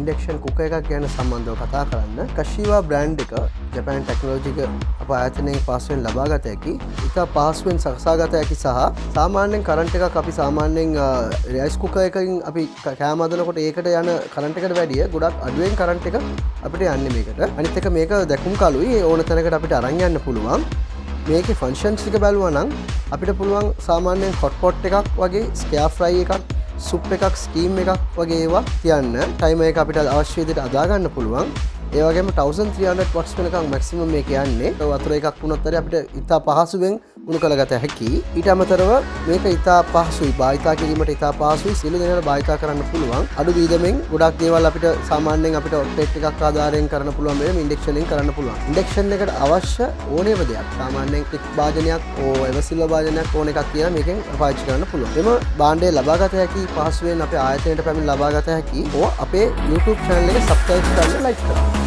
Induction cooker එකක් ගැන සම්බන්ධව කතා කරන්න. Kashiwa brand එක ජපාන් ටෙක්නොලොජි එක අප ආයතනයෙන් පහසුවෙන් ලබා ගත හැකි. ඉතා පහසුවෙන් සකසා ගත හැකි සහ සාමාන්‍යයෙන් කරන්ට් එකක් අපි සාමාන්‍යයෙන් රයිස් කුකර් එකකින් අපි කෑම හදනකොට ඒකට යන කරන්ට් එකට වැඩිය ගොඩක් අඩුවෙන් කරන්ට් එක අපිට යන්නේ මේකට. අනිත් එක මේක දැකුම් කලුයි ඕන තැනකට අපිට අරන් යන්න පුළුවන්. මේකේ ෆන්ක්ෂන්ස් ටික බලුවා නම් අපිට පුළුවන් සාමාන්‍යයෙන් හොට් පොට් එකක් වගේ ස්කෙයාර් ෆ්‍රයි එකක් සුප් එකක් ස්ටීම් එකක් වගේ ඒවා තියන්න ටයිමර් එක අපිට අවශ්‍ය විදිහට අදා ගන්න පුළුවන්. ඒ වගේම 1300 වොට්ස් වෙනකන් මැක්සිමම් මේක යන්නේ. වතුර එකක් වුණොත් හරි අපිට ඉතා පහසුවෙන් උණු කරගත හැකි. ඊට අමතරව මේක ඉතා පහසුයි භාවිතා කිරීමට ඉතා පහසුයි. සියලු දෙනාට භාවිතා කරන්න පුළුවන්. අඩු වීදමෙන් ගොඩක් දේවල් අපිට සාමාන්‍යයෙන් අපිට ඔක්ටේට් එකක් ආධාරයෙන් කරන්න පුළුවන් වෙන ඉන්ඩක්ෂන් කරන්න පුළුවන්. ඉන්ඩක්ෂන් එකට අවශ්‍ය ඕනෑම දෙයක් සාමාන්‍යයෙන් ක්ලික් භාජනයක් එවසිල්ව භාජනයක් ඕන එකක් කියලා මේකෙන් පාවිච්චි කරන්න පුළුවන්. එම භාණ්ඩය ලබා ගත හැකි පහසුවෙන් අපේ ආයතනයට පැමිණ ලබා ගත හැකි. අපේ YouTube channel එක subscribe කරන්න like කරන්න.